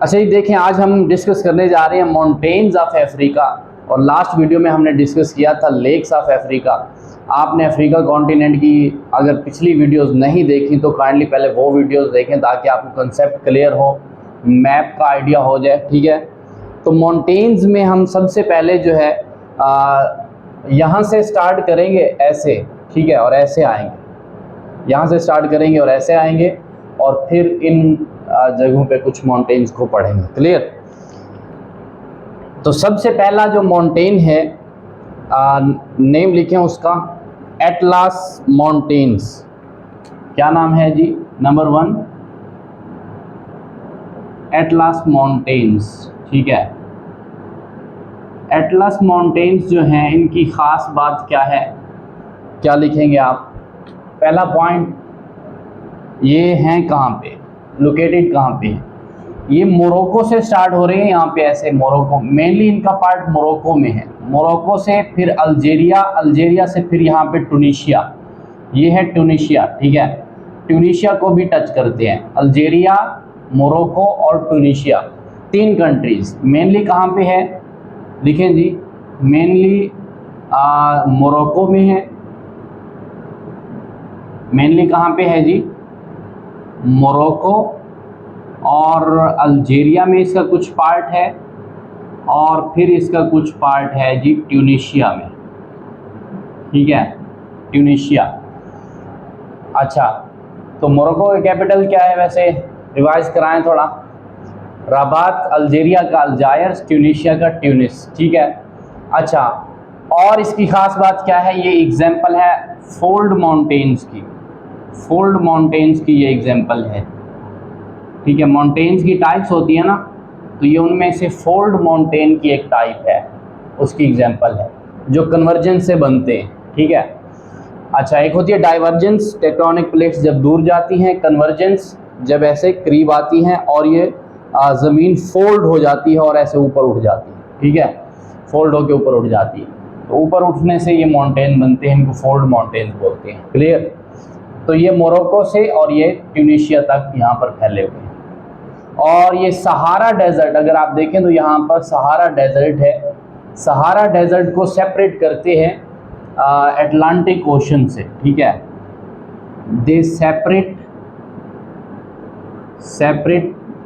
अच्छा ये देखें, आज हम डिस्कस करने जा रहे हैं माउंटेन्स ऑफ अफ्रीका, और लास्ट वीडियो में हमने डिस्कस किया था लेक्स ऑफ अफ्रीका। आपने अफ्रीका कॉन्टिनेंट की अगर पिछली वीडियोस नहीं देखी तो काइंडली पहले वो वीडियोस देखें ताकि आपको कंसेप्ट क्लियर हो, मैप का आइडिया हो जाए। ठीक है, तो माउंटेन्स में हम सबसे पहले जो है यहाँ से स्टार्ट करेंगे ऐसे, ठीक है, और ऐसे आएंगे। यहाँ से स्टार्ट करेंगे और ऐसे आएंगे और फिर इन जगहों पे कुछ माउंटेन्स को पढ़ेंगे। क्लियर? तो सबसे पहला जो माउंटेन है, नेम लिखें उसका, एटलास माउंटेन्स। क्या नाम है जी? Number 1 atlas mountains. ठीक है, एटलास माउंटेन्स जो हैं इनकी ख़ास बात क्या है, क्या लिखेंगे आप? पहला पॉइंट, ये हैं कहाँ पे, लोकेटेड कहाँ पे है? ये मोरक्को से स्टार्ट हो रहे हैं यहाँ पे, ऐसे मोरक्को, मेनली इनका पार्ट मोरक्को में है। मोरक्को से फिर अल्जीरिया, अल्जीरिया से फिर यहाँ पे टूनिशिया, ये है टूनिशिया। ठीक है, टूनिशिया को भी टच करते हैं। अल्जीरिया, मोरक्को और टूनिशिया, 3 कंट्रीज़। मेनली कहाँ पे है लिखें जी? मेनली मोरक्को में है। मेनली कहाँ पे है जी? मोरक्को, और अल्जीरिया में इसका कुछ पार्ट है, और फिर इसका कुछ पार्ट है जी ट्यूनीशिया में। ठीक है, ट्यूनीशिया। अच्छा, तो मोरक्को का कैपिटल क्या है वैसे, रिवाइज कराएं थोड़ा? रबात, अल्जीरिया का अल्जायर्स, ट्यूनीशिया का ट्यूनिस। ठीक है, अच्छा, और इसकी ख़ास बात क्या है? ये एग्जाम्पल है फोल्ड माउंटेन्स की, फोल्ड माउंटेन्स की ये एग्जाम्पल है। ठीक है, माउंटेन्स की टाइप्स होती है ना, तो ये उनमें से फोल्ड माउंटेन की एक टाइप है, उसकी एग्जांपल है, जो कन्वर्जेंस से बनते हैं। ठीक है, अच्छा, एक होती है डाइवर्जेंस, टेक्टोनिक प्लेट्स जब दूर जाती हैं, कन्वर्जेंस जब ऐसे करीब आती हैं और ये ज़मीन फोल्ड हो जाती है और ऐसे ऊपर उठ जाती है। ठीक है, फोल्ड होकर ऊपर उठ जाती है, तो ऊपर उठने से ये माउंटेन बनते हैं, इनको फोल्ड माउंटेन बोलते हैं। क्लियर? तो ये मोरक्को से और ये ट्यूनीशिया तक यहाँ पर फैले हुए हैं। और ये सहारा डेजर्ट, अगर आप देखें तो यहाँ पर सहारा डेजर्ट है। सहारा डेजर्ट को सेपरेट करते हैं अटलांटिक ओशन से। ठीक है, they separate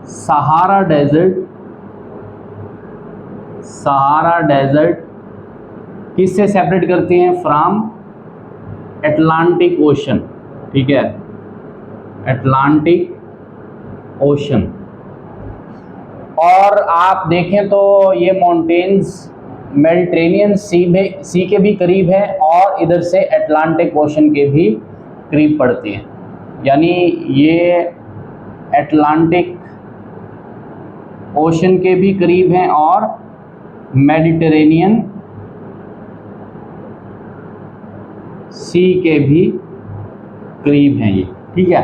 Sahara Desert, Sahara Desert किससे सेपरेट करते हैं? From Atlantic Ocean. ठीक है, अटलांटिक ओशन। और आप देखें तो ये माउंटेन्स मेडिटेरेनियन सी के भी करीब है और इधर से अटलांटिक ओशन के भी करीब पड़ते हैं, यानी ये अटलांटिक ओशन के भी करीब हैं और मेडिटेरेनियन सी के भी करीब हैं ये। ठीक है,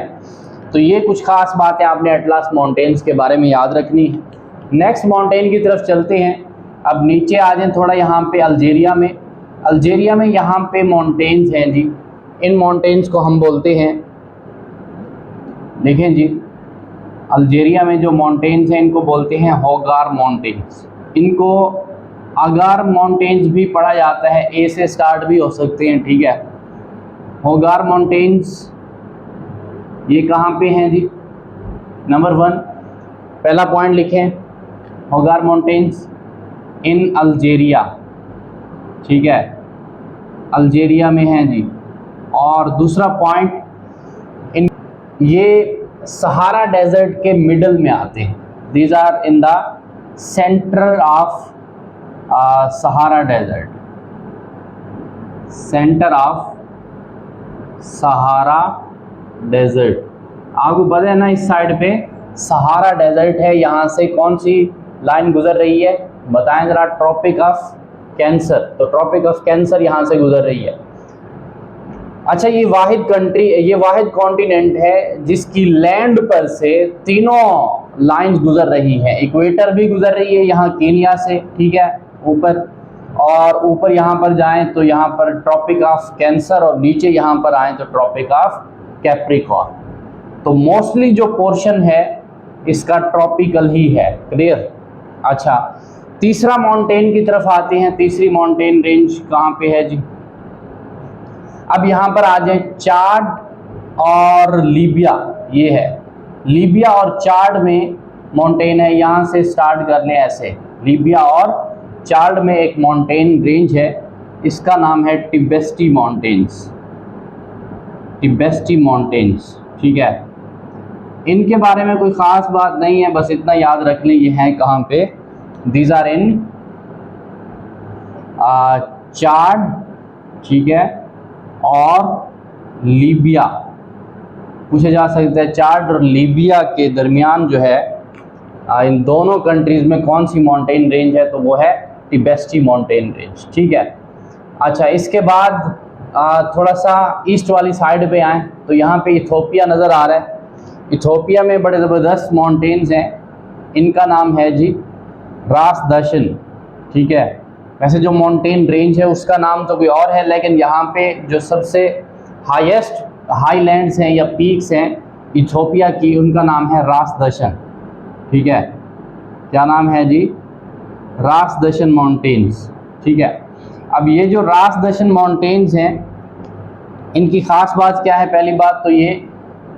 तो ये कुछ खास बातें आपने एटलास माउंटेन्स के बारे में याद रखनी है। नेक्स्ट माउंटेन की तरफ चलते हैं। अब नीचे आ जाएं थोड़ा, यहाँ पे अल्जीरिया में, अल्जीरिया में यहाँ पे माउंटेन्स हैं जी। इन माउंटेन्स को हम बोलते हैं, देखें जी, अल्जीरिया में जो माउंटेन्स हैं इनको बोलते हैं होगार माउंटेन्स। इनको अगार माउंटेन्स भी पढ़ा जाता है, ए से स्टार्ट भी हो सकते हैं। ठीक है, होगार माउंटेन्स ये कहाँ पे हैं जी? नंबर 1 पहला पॉइंट लिखें, होगार माउंटेन्स इन अल्जीरिया। ठीक है, अल्जीरिया में हैं जी। और दूसरा पॉइंट, इन ये सहारा डेजर्ट के मिडल में आते हैं। These are in the centre of Sahara desert, centre of Sahara desert. आपको पता है ना, इस साइड पे सहारा डेजर्ट है, यहाँ से कौन सी लाइन गुजर रही है बताएं ज़रा? Tropic of Cancer. तो ट्रॉपिक ऑफ कैंसर यहाँ से गुजर रही है। अच्छा, ये वाहिद कंट्री, ये वाहिद कॉन्टिनेंट है जिसकी लैंड पर से तीनों लाइंस गुजर रही हैं। इक्वेटर भी गुजर रही है यहाँ केनिया से, ठीक है, ऊपर, और ऊपर यहाँ पर जाएं तो यहाँ पर ट्रॉपिक ऑफ कैंसर, और नीचे यहाँ पर आएँ तो ट्रॉपिक ऑफ कैप्रिकॉर्न। तो मोस्टली जो पोर्शन है इसका ट्रॉपिकल ही है। क्लियर। अच्छा, तीसरा माउंटेन की तरफ आते हैं। तीसरी माउंटेन रेंज कहाँ पे है जी? अब यहाँ पर आ जाए, चाड और लीबिया, ये है लीबिया और चाड में माउंटेन है। यहाँ से स्टार्ट कर लें ऐसे, लीबिया और चाड में एक माउंटेन रेंज है, इसका नाम है टिबेस्टी माउंटेन्स। टिबेस्टी माउंटेन्स, ठीक है। इनके बारे में कोई ख़ास बात नहीं है, बस इतना याद रख लें, ये हैं कहाँ पे? दीज आर इन चाड, ठीक है, और लीबिया। पूछा जा सकता है चाड और लीबिया के दरमियान जो है, इन दोनों कंट्रीज़ में कौन सी माउंटेन रेंज है? तो वो है टिबेस्टी माउंटेन रेंज, ठीक है। अच्छा, इसके बाद थोड़ा सा ईस्ट वाली साइड पे आएँ तो यहाँ पे इथोपिया नज़र आ रहा है। इथोपिया में बड़े ज़बरदस्त माउंटेन्स हैं, इनका नाम है जी रास दशन, ठीक है। वैसे जो माउंटेन रेंज है उसका नाम तो कोई और है, लेकिन यहाँ पे जो सबसे हाईएस्ट हाईलैंड्स हैं या पीक्स हैं इथोपिया की, उनका नाम है रास दशन, ठीक है। क्या नाम है जी? रास दशन माउंटेन्स, ठीक है। अब ये जो रास दशन माउंटेन्स हैं, इनकी ख़ास बात क्या है? पहली बात तो ये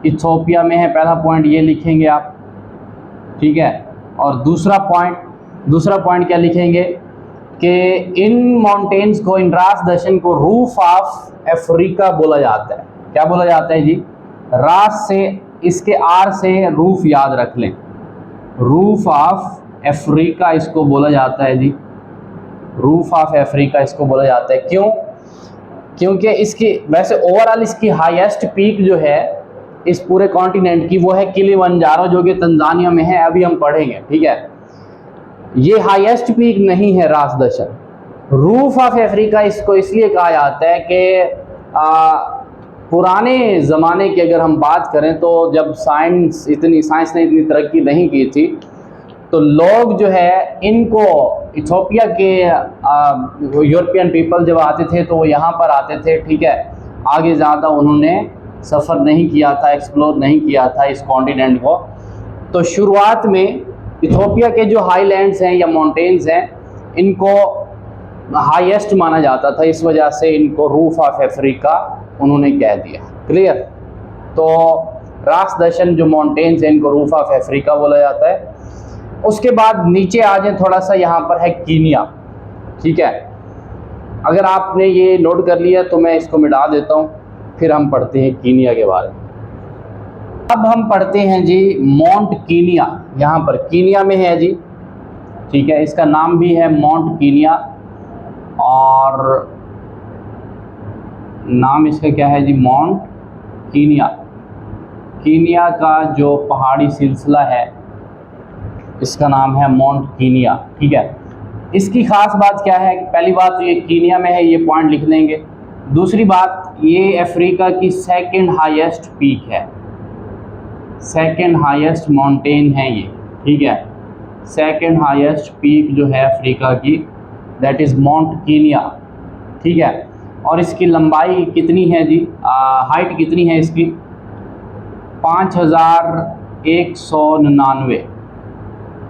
इथोपिया में है, पहला पॉइंट ये लिखेंगे आप, ठीक है। और दूसरा पॉइंट क्या लिखेंगे कि इन माउंटेन्स को, इन रास दशन को रूफ ऑफ अफ्रीका बोला जाता है। क्या बोला जाता है जी? रास से, इसके आर से रूफ याद रख लें, रूफ ऑफ अफ्रीका इसको बोला जाता है जी। रूफ ऑफ अफ्रीका इसको बोला जाता है। क्यों? क्योंकि इसकी, वैसे ओवरऑल इसकी हाईएस्ट पीक जो है इस पूरे कॉन्टिनेंट की, वो है किलिमंजारो, जो कि तंजानिया में है, अभी हम पढ़ेंगे, ठीक है। ये हाईएस्ट पीक नहीं है रास दशन। रूफ ऑफ अफ्रीका इसको इसलिए कहा जाता है कि पुराने ज़माने की अगर हम बात करें तो जब साइंस ने इतनी तरक्की नहीं की थी, तो लोग जो है इनको, इथोपिया के यूरोपियन पीपल जब आते थे तो वो यहाँ पर आते थे, ठीक है। आगे ज़्यादा उन्होंने सफ़र नहीं किया था, एक्सप्लोर नहीं किया था इस कॉन्टिनेंट को। तो शुरुआत में इथोपिया के जो हाईलैंड्स हैं या माउंटेन्स हैं, इनको हाईएस्ट माना जाता था, इस वजह से इनको रूफ ऑफ अफ्रीका उन्होंने कह दिया। क्लियर। तो रास दशन जो माउंटेन्स हैं, इनको रूफ ऑफ अफ्रीका बोला जाता है। उसके बाद नीचे आ जाए थोड़ा सा, यहाँ पर है कीनिया, ठीक है। अगर आपने ये नोट कर लिया तो मैं इसको मिटा देता हूँ, फिर हम पढ़ते हैं कीनिया के बारे में। अब हम पढ़ते हैं जी माउंट कीनिया। यहाँ पर कीनिया में है जी, ठीक है। इसका नाम भी है माउंट कीनिया, और नाम इसका क्या है जी? Mount Kenya. कीनिया का जो पहाड़ी सिलसिला है इसका नाम है माउंट कीनिया, ठीक है। इसकी ख़ास बात क्या है? पहली बात तो ये कीनिया में है, ये पॉइंट लिख लेंगे। दूसरी बात, ये अफ्रीका की सेकंड हाईएस्ट पीक है, सेकंड हाईएस्ट माउंटेन है ये, ठीक है। सेकंड हाईएस्ट पीक जो है अफ्रीका की, दैट इज़ माउंट कीनिया, ठीक है। और इसकी लंबाई कितनी है जी? हाइट कितनी है इसकी? 5199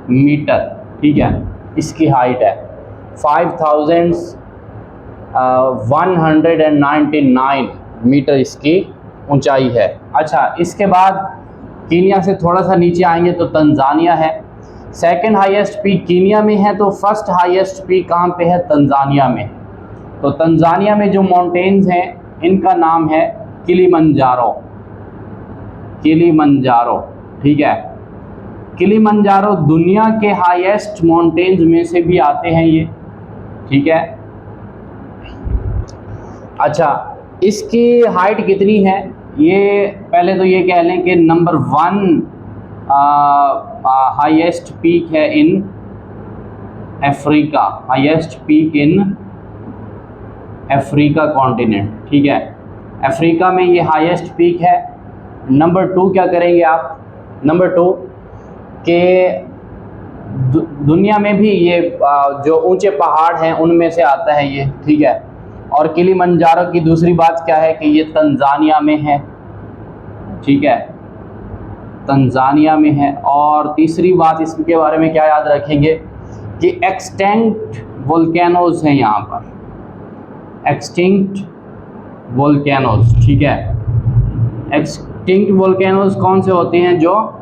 मीटर, ठीक है। इसकी हाइट है 5199 मीटर इसकी ऊंचाई है। अच्छा, इसके बाद कीनिया से थोड़ा सा नीचे आएंगे तो तंजानिया है। सेकंड हाईएस्ट पीक कीनिया में है, तो फर्स्ट हाईएस्ट पीक कहाँ पे है? तंजानिया में। तो तंजानिया में जो माउंटेन्स हैं इनका नाम है किलिमंजारो, किलिमंजारो, ठीक है। किलिमंजारो दुनिया के हाईएस्ट माउंटेन्स में से भी आते हैं ये, ठीक है। अच्छा, इसकी हाइट कितनी है? ये पहले तो ये कह लें कि नंबर 1 हाईएस्ट पीक है in Africa, highest peak in Africa continent, ठीक है। अफ्रीका में ये हाईएस्ट पीक है। नंबर 2 क्या करेंगे आप? नंबर 2 के दुनिया में भी ये जो ऊंचे पहाड़ हैं उनमें से आता है ये, ठीक है। और किलिमंजारो की दूसरी बात क्या है कि ये तंजानिया में है, ठीक है। तंजानिया में है। और तीसरी बात इसके बारे में क्या याद रखेंगे कि एक्सटिंक्ट वोल्केनोज हैं यहाँ पर, एक्सटिंक्ट वोल्केनोज, ठीक है। एक्सटिंक्ट वोल्केनोज कौन से होते हैं? जो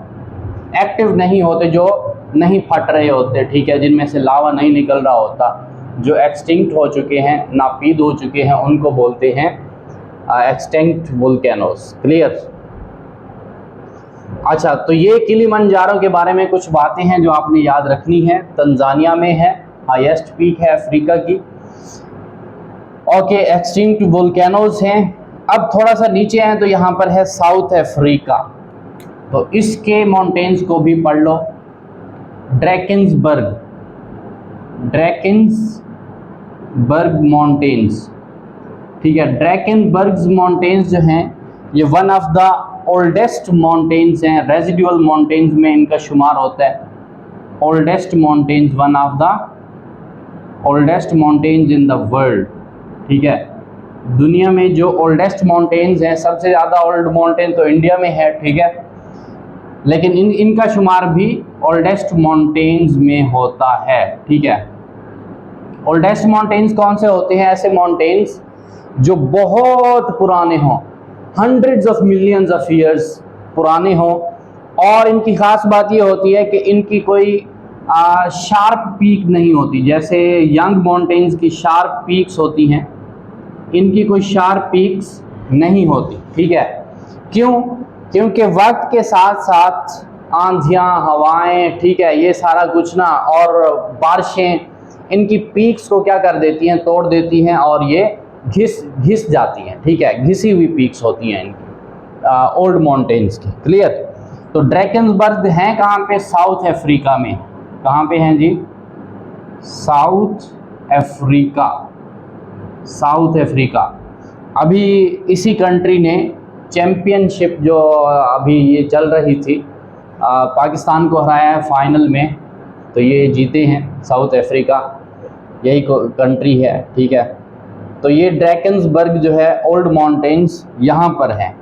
एक्टिव नहीं होते, जो नहीं फट रहे होते, ठीक है, जिनमें से लावा नहीं निकल रहा होता, जो एक्सटिंक्ट हो चुके हैं, नापीद हो चुके हैं, उनको बोलते हैं एक्सटिंक्ट वोल्केनोज। क्लियर? अच्छा, तो ये किलिमंजारो के बारे में कुछ बातें हैं जो आपने याद रखनी है। तंजानिया में है, हाईएस्ट पीक है अफ्रीका की। ओके, एक्सटिंक्ट वोल्केनोज हैं। अब थोड़ा सा नीचे हैं तो यहाँ पर है साउथ अफ्रीका, तो इसके माउंटेन्स को भी पढ़ लो। ड्रैकेंसबर्ग, ड्रैकेंसबर्ग माउंटेन्स, ठीक है। ड्रैकेंसबर्ग माउंटेन्स जो हैं ये one of the oldest mountains हैं, रेजिडुअल माउंटेन्स में इनका शुमार होता है। Oldest mountains, one of the oldest mountains in the world, ठीक है। दुनिया में जो ओल्डेस्ट माउंटेन्स हैं, सबसे ज़्यादा ओल्ड माउंटेन तो इंडिया में है, ठीक है, लेकिन इनका शुमार भी ओल्डेस्ट माउंटेन्स में होता है, ठीक है। ओल्डेस्ट माउंटेन्स कौन से होते हैं? ऐसे माउंटेन्स जो बहुत पुराने हों, hundreds of millions of years पुराने हों, और इनकी ख़ास बात ये होती है कि इनकी कोई शार्प पीक नहीं होती। जैसे यंग माउंटेन्स की शार्प पीक्स होती हैं, इनकी कोई शार्प पीक्स नहीं होती, ठीक है। क्यों? क्योंकि वक्त के साथ साथ आंधियाँ, हवाएं, ठीक है, ये सारा कुछ ना, और बारिशें इनकी पीक्स को क्या कर देती हैं? तोड़ देती हैं, और ये घिस जाती हैं, ठीक है। घिसी हुई पीक्स होती हैं इनकी ओल्ड माउंटेन्स की। क्लियर? तो ड्रैकेंसबर्ग हैं कहाँ पे? साउथ अफ्रीका में। कहाँ पे हैं जी? South Africa, South Africa. अभी इसी कंट्री ने चैम्पियनशिप जो अभी ये चल रही थी, पाकिस्तान को हराया है फाइनल में, तो ये जीते हैं साउथ अफ्रीका, यही कंट्री है, ठीक है। तो ये ड्रैकेंसबर्ग जो है ओल्ड माउंटेन्स यहाँ पर है,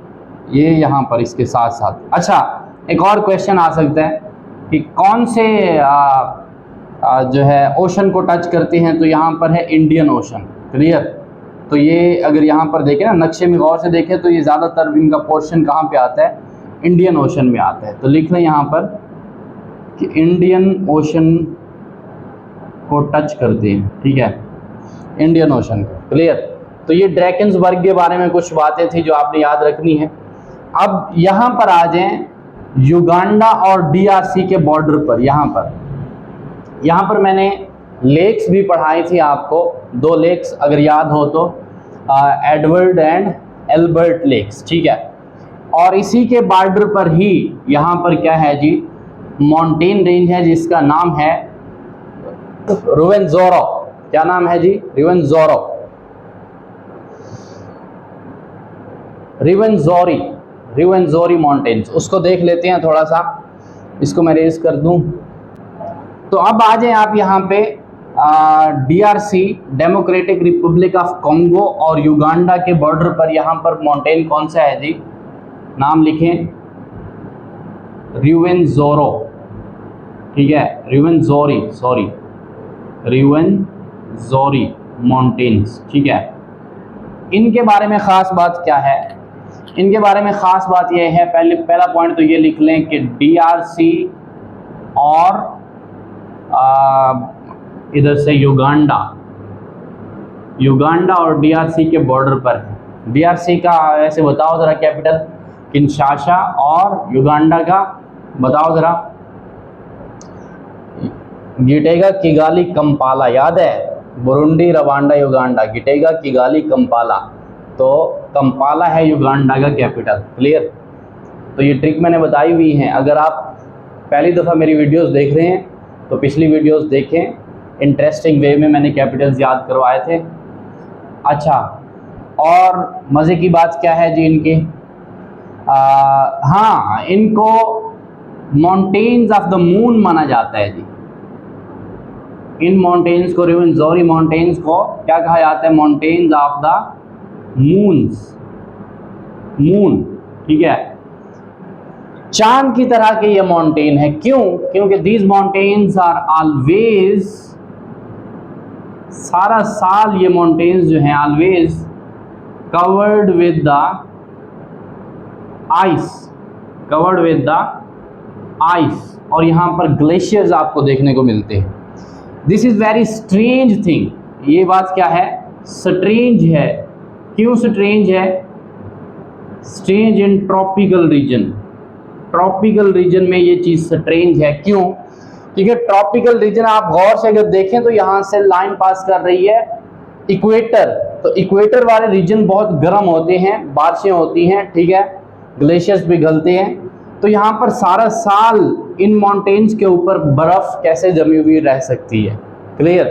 ये यहाँ पर इसके साथ साथ। अच्छा, एक और क्वेश्चन आ सकता है कि कौन से जो है ओशन को टच करते हैं? तो यहाँ पर है इंडियन ओशन। क्लियर? तो ये अगर यहाँ पर देखें ना, नक्शे में गौर से देखें, तो ये ज़्यादातर इनका पोर्शन कहाँ पे आता है? इंडियन ओशन में आता है। तो लिख लें यहाँ पर कि इंडियन ओशन को टच करते हैं, ठीक है, इंडियन ओशन को। क्लियर? तो ये ड्रैकेंसबर्ग के बारे में कुछ बातें थी जो आपने याद रखनी है। अब यहाँ पर आ जाएं, युगांडा और DRC के बॉर्डर पर। यहाँ पर मैंने लेक्स भी पढ़ाई थी आपको, 2 लेक्स अगर याद हो तो, एडवर्ड एंड एल्बर्ट लेक्स, ठीक है। और इसी के बॉर्डर पर ही यहाँ पर क्या है जी? माउंटेन रेंज है जिसका नाम है रुवेनज़ोरो। क्या नाम है जी? रुवेनज़ोरो, रुवेनज़ोरी माउंटेन्स। उसको देख लेते हैं थोड़ा सा, इसको मैं रेज कर दूं। तो अब आ जाएं आप यहाँ पे DRC, democratic Republic of Congo, और युगांडा के बॉर्डर पर यहाँ पर माउंटेन कौन सा है जी? नाम लिखें, रुवेनज़ोरो, ठीक है, रुवेनज़ोरी माउंटेन्स, ठीक है। इनके बारे में ख़ास बात क्या है? इनके बारे में ख़ास बात यह है, पहला पॉइंट तो ये लिख लें कि DRC और इधर से युगांडा और DRC के बॉर्डर पर है। DRC का ऐसे बताओ ज़रा कैपिटल, किनशासा, और युगांडा का बताओ ज़रा। गिटेगा, किगाली, कंपाला, याद है? Burundi, Rwanda, Uganda, Gitega, Kigali, Kampala. तो कंपाला है युगांडा का कैपिटल। क्लियर? तो ये ट्रिक मैंने बताई हुई है। अगर आप पहली दफ़ा मेरी वीडियोस देख रहे हैं तो पिछली वीडियोस देखें, इंटरेस्टिंग वे में मैंने कैपिटल्स याद करवाए थे। अच्छा, और मज़े की बात क्या है जी इनके? हाँ, इनको माउंटेन्स ऑफ द मून माना जाता है जी। इन माउंटेन्स को, रुवेनज़ोरी माउंटेन्स को क्या कहा जाता है? माउंटेन्स ऑफ द मून, ठीक है। चांद की तरह के ये माउंटेन है। क्यों? क्योंकि दीज माउंटेन्स आर ऑलवेज, सारा साल ये माउंटेन्स जो हैं always covered with the ice, covered with the ice, और यहाँ पर ग्लेशियर्स आपको देखने को मिलते हैं। This is very strange thing, ये बात क्या है? स्ट्रेंज है। क्यों स्ट्रेंज है? Strange in tropical region, tropical region में ये चीज़ स्ट्रेंज है। क्यों? क्योंकि ट्रॉपिकल रीजन आप गौर से अगर देखें तो यहाँ से लाइन पास कर रही है इक्वेटर, तो इक्वेटर वाले रीजन बहुत गर्म होते हैं, बारिशें होती हैं, ठीक है, ग्लेशियर्स पिघलते हैं, तो यहाँ पर सारा साल इन माउंटेन्स के ऊपर बर्फ़ कैसे जमी हुई रह सकती है? क्लियर?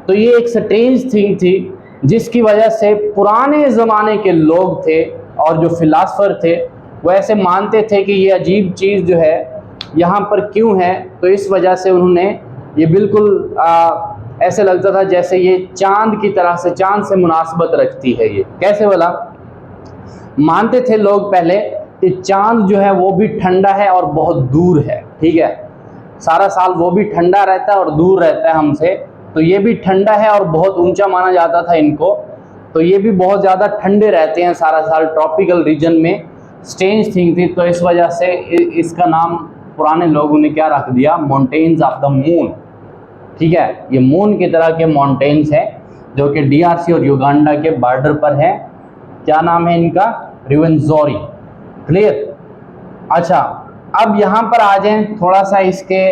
तो ये एक स्ट्रेंज थिंग थी जिसकी वजह से पुराने ज़माने के लोग थे और जो फिलासफर थे वो ऐसे मानते थे कि ये अजीब चीज़ जो है यहाँ पर क्यों है, तो इस वजह से उन्होंने ये बिल्कुल ऐसे लगता था जैसे ये चांद की तरह से, चांद से मुनासबत रखती है। ये कैसे वाला मानते थे लोग पहले कि चांद जो है वो भी ठंडा है और बहुत दूर है, ठीक है, सारा साल वो भी ठंडा रहता है और दूर रहता है हमसे, तो ये भी ठंडा है और बहुत ऊंचा माना जाता था इनको, तो ये भी बहुत ज़्यादा ठंडे रहते हैं सारा साल ट्रॉपिकल रीजन में। स्ट्रेंज थिंग थी, तो इस वजह से इसका नाम पुराने लोगों ने क्या रख दिया? माउंटेन्स ऑफ द मून, ठीक है। ये मून की तरह के माउंटेन्स हैं जो कि DRC और युगांडा के बॉर्डर पर है। क्या नाम है इनका? रुवेंजोरी। क्लियर? अच्छा, अब यहाँ पर आ जाएं थोड़ा सा इसके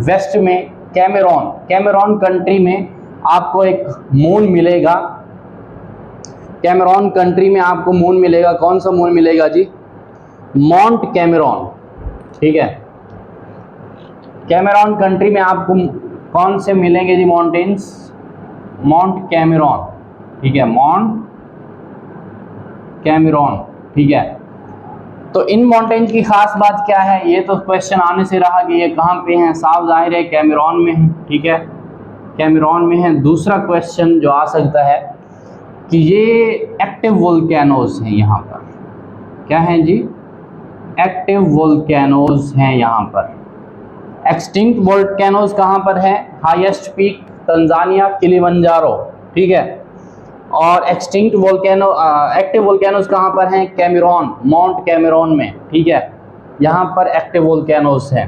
वेस्ट में, कैमेरोन, कैमेरोन कंट्री में आपको एक मून मिलेगा। कैमेरोन कंट्री में आपको मून मिलेगा। कौन सा मून मिलेगा जी? माउंट कैमेरोन, ठीक है। कैमेरोन कंट्री में आपको कौन से मिलेंगे जी माउंटेन्स? माउंट कैमेरोन, ठीक है, माउंट कैमेरोन, ठीक है। तो इन माउंटेन की खास बात क्या है? ये तो क्वेश्चन आने से रहा कि ये कहाँ पे हैं, साफ जाहिर है कैमेरोन में है, ठीक है, कैमेरोन में है। दूसरा क्वेश्चन जो आ सकता है कि ये एक्टिव वोल्केनोज हैं यहाँ पर। क्या हैं जी? एक्टिव वोल्केनोज हैं यहाँ पर। एक्सटिंक्ट वोल्केनोज कहाँ पर है? हाईएस्ट पीक तंजानिया, किलिमंजारो, ठीक है। और एक्सटिंक्ट वोल्केनो, एक्टिव वोल्केनोज कहाँ पर हैं? कैमेरोन, माउंट कैमेरोन में, ठीक है, यहाँ पर एक्टिव वोल्केनोज हैं।